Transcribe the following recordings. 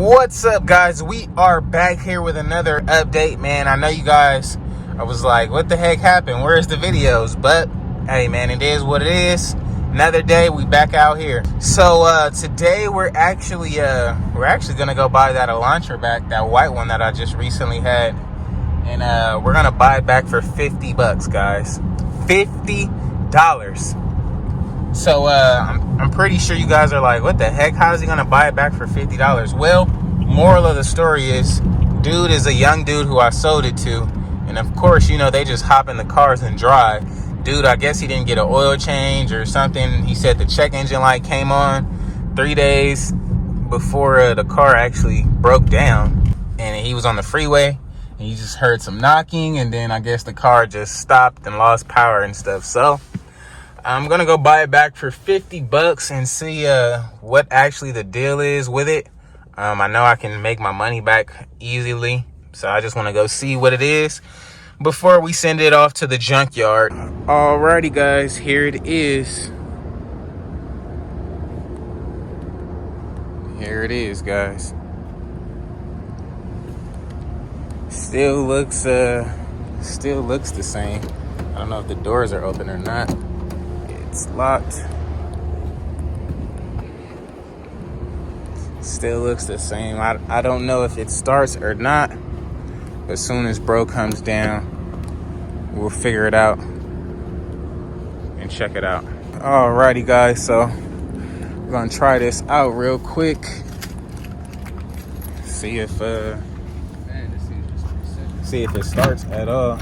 What's up, guys? We are back here with another update, man. I know you guys, I was like, what the heck happened? Where's the videos? But hey, man, it is what it is. Another day, we back out here. So today we're actually gonna go buy that Elantra back, that white one that I just recently had, and we're gonna buy it back for $50, guys. $50. So I'm pretty sure you guys are like, what the heck? How is he gonna buy it back for $50? Well, moral of the story is, dude is a young dude who I sold it to, and of course, you know, they just hop in the cars and drive. Dude, I guess he didn't get an oil change or something. He said the check engine light came on 3 days before the car actually broke down, and he was on the freeway and he just heard some knocking, and then I guess the car just stopped and lost power and stuff. So I'm gonna go buy it back for $50 and see what actually the deal is with it. I know I can make my money back easily, so I just want to go see what it is before we send it off to the junkyard. Alrighty, guys, here it is. Here it is, guys. Still looks the same. I don't know if the doors are open or not. It's locked. Still looks the same. I don't know if it starts or not, but as soon as bro comes down, we'll figure it out and check it out. Alrighty, guys, so we're gonna try this out real quick. See if it starts at all.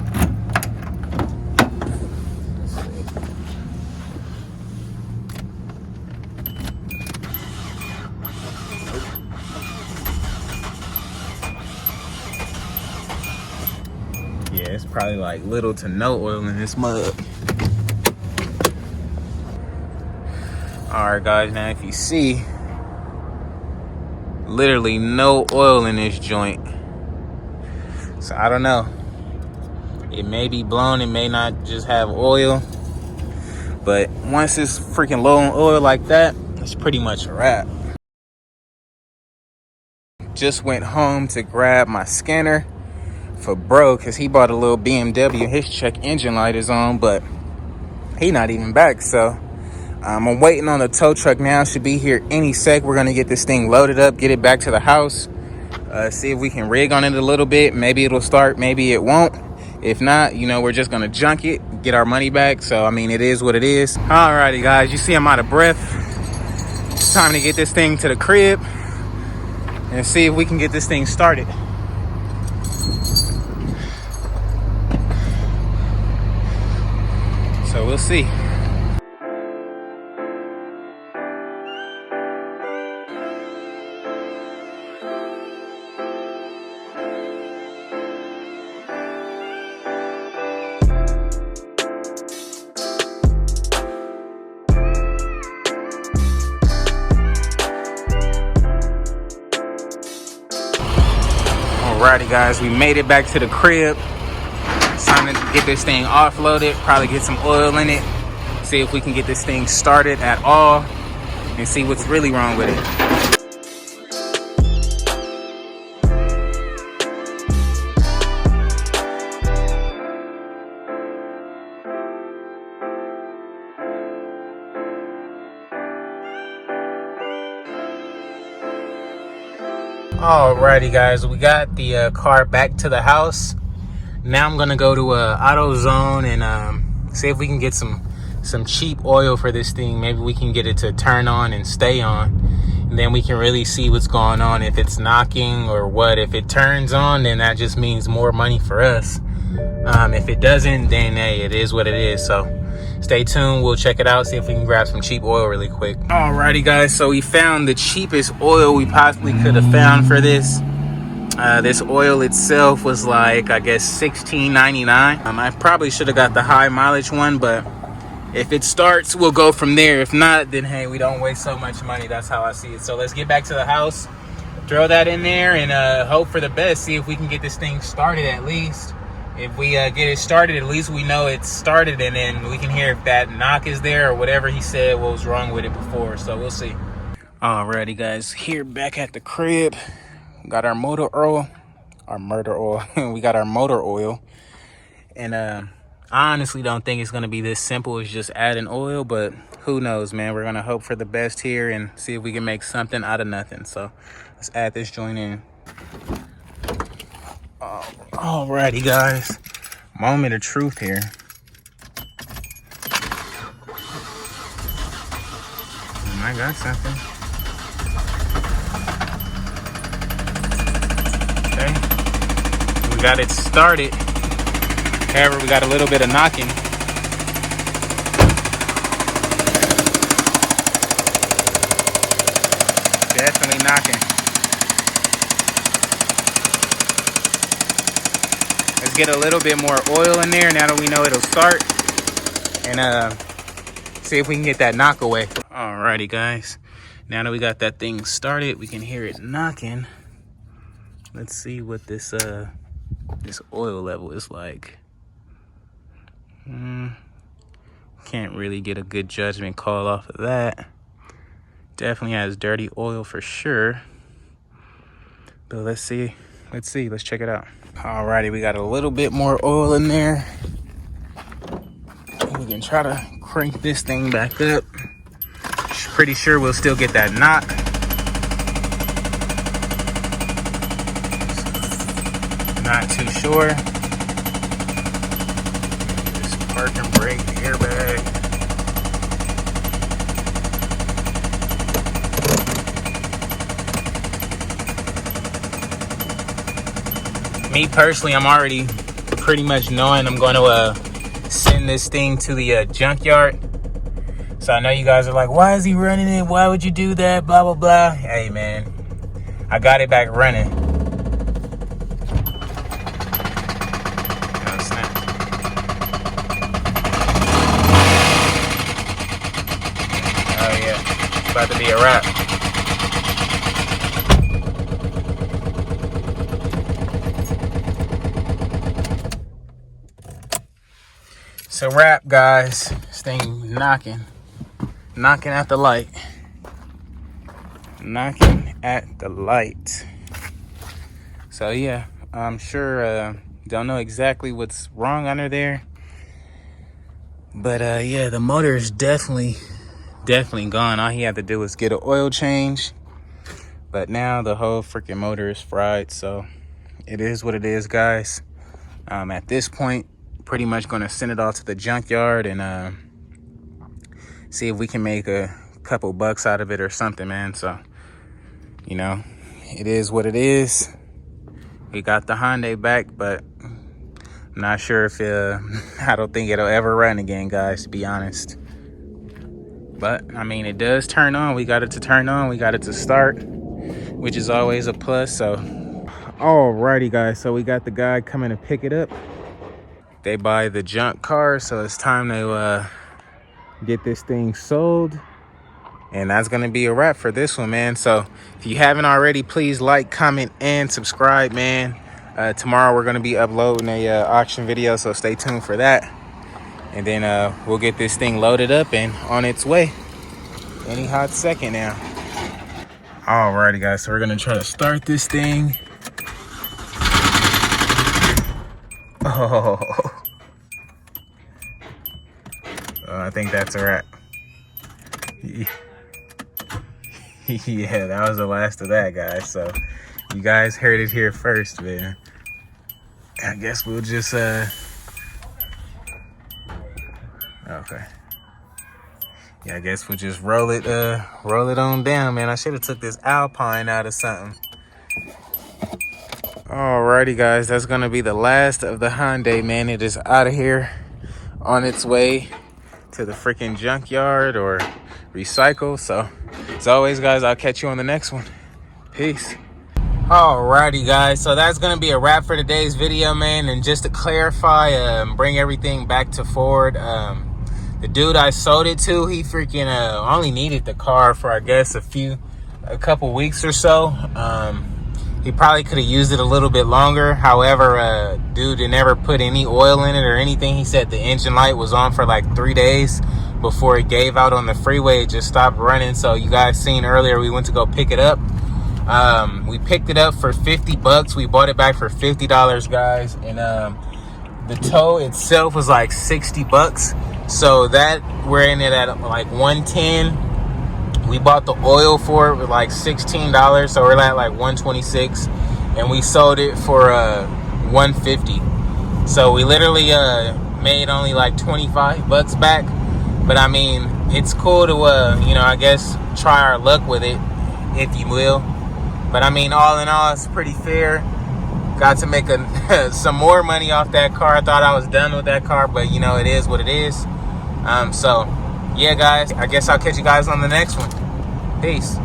Yeah, it's probably like little to no oil in this mug. All right, guys, now if you see, literally no oil in this joint. So I don't know. It may be blown, it may not just have oil. But once it's freaking low on oil like that, it's pretty much a wrap. Just went home to grab my scanner for bro, because he bought a little BMW. His check engine light is on, but he not even back. So I'm waiting on the tow truck now. Should be here any sec. We're gonna get this thing loaded up, get it back to the house, see if we can rig on it a little bit. Maybe it'll start, maybe it won't. If not, you know, we're just gonna junk it, get our money back. So I mean, it is what it is. Alrighty, guys, you see I'm out of breath. It's time to get this thing to the crib and see if we can get this thing started. So we'll see. Alrighty, guys, we made it back to the crib. It's time to get this thing offloaded, probably get some oil in it, see if we can get this thing started at all, and see what's really wrong with it. Alrighty, guys, we got the car back to the house. Now I'm gonna go to AutoZone and see if we can get some cheap oil for this thing. Maybe we can get it to turn on and stay on, and then we can really see what's going on, if it's knocking or what. If it turns on, then that just means more money for us. If it doesn't, then hey, it is what it is. So stay tuned, we'll check it out, see if we can grab some cheap oil really quick. Alrighty, guys, so we found the cheapest oil we possibly could have found for this. This oil itself was like, I guess, $16.99. I probably should have got the high mileage one, but if it starts, we'll go from there. If not, then hey, we don't waste so much money. That's how I see it. So let's get back to the house, throw that in there, and hope for the best. See if we can get this thing started at least. If we get it started, at least we know it's started, and then we can hear if that knock is there or whatever he said what was wrong with it before. So we'll see. Alrighty, guys, here back at the crib. got our motor oil. We got our motor oil. And I honestly don't think it's going to be this simple as just adding oil, but who knows, man. We're going to hope for the best here and see if we can make something out of nothing. So let's add this joint in. Alrighty, guys. Moment of truth here. I got something. Okay. We got it started. However, we got a little bit of knocking. Definitely knocking. Let's get a little bit more oil in there now that we know it'll start. And see if we can get that knock away. Alrighty, guys. Now that we got that thing started, we can hear it knocking. Let's see what this oil level is like. Can't really get a good judgment call off of that. Definitely has dirty oil for sure. But let's see. Let's check it out. Alrighty, we got a little bit more oil in there. We can try to crank this thing back up. Pretty sure we'll still get that knock. Not too sure. Just park and brake, the airbag. Me personally, I'm already pretty much knowing I'm going to send this thing to the junkyard. So I know you guys are like, why is he running it? Why would you do that? Blah, blah, blah. Hey, man, I got it back running. Oh, snap. Oh, yeah. It's about to be a wrap. It's a wrap, guys. This thing knocking at the light. Knocking at the light. So yeah, I'm sure don't know exactly what's wrong under there, but yeah, the motor is definitely gone. All he had to do was get an oil change, but now the whole freaking motor is fried. So it is what it is, guys. At this point, pretty much gonna send it all to the junkyard and see if we can make a couple bucks out of it or something, man. So, you know, it is what it is. We got the Hyundai back, but I'm not sure if I don't think it'll ever run again, guys, to be honest. But I mean, it does turn on. We got it to turn on. We got it to start, which is always a plus. So alrighty, guys, so we got the guy coming to pick it up. They buy the junk car, so it's time to get this thing sold. And that's gonna be a wrap for this one, man. So if you haven't already, please like, comment, and subscribe, man. Tomorrow we're gonna be uploading a auction video, so stay tuned for that. And then we'll get this thing loaded up and on its way any hot second now. Alrighty, guys, so we're gonna try to start this thing. Oh, I think that's a wrap. Yeah, that was the last of that, guys. So you guys heard it here first, man. I guess we'll just okay. Yeah, I guess we'll just roll it on down, man. I should have took this Alpine out of something. Alrighty, guys, that's gonna be the last of the Hyundai, man. It is out of here, on its way to the freaking junkyard or recycle. So as always, guys, I'll catch you on the next one. Peace. Alrighty, guys, so that's gonna be a wrap for today's video, man. And just to clarify, bring everything back to Ford, the dude I sold it to, he freaking only needed the car for, I guess, a couple weeks or so. He probably could have used it a little bit longer. However, dude never put any oil in it or anything. He said the engine light was on for like 3 days before it gave out on the freeway. It just stopped running. So you guys seen earlier, we went to go pick it up. We picked it up for 50 bucks. We bought it back for $50, guys. And the tow itself was like 60 bucks. So that we're in it at like 110. We bought the oil for it with like $16. So we're at like 126. And we sold it for 150. So we literally made only like 25 bucks back. But I mean, it's cool to I guess try our luck with it, if you will. But I mean, all in all, it's pretty fair. Got to make some more money off that car. I thought I was done with that car, but it is what it is. So yeah, guys, I guess I'll catch you guys on the next one. Peace.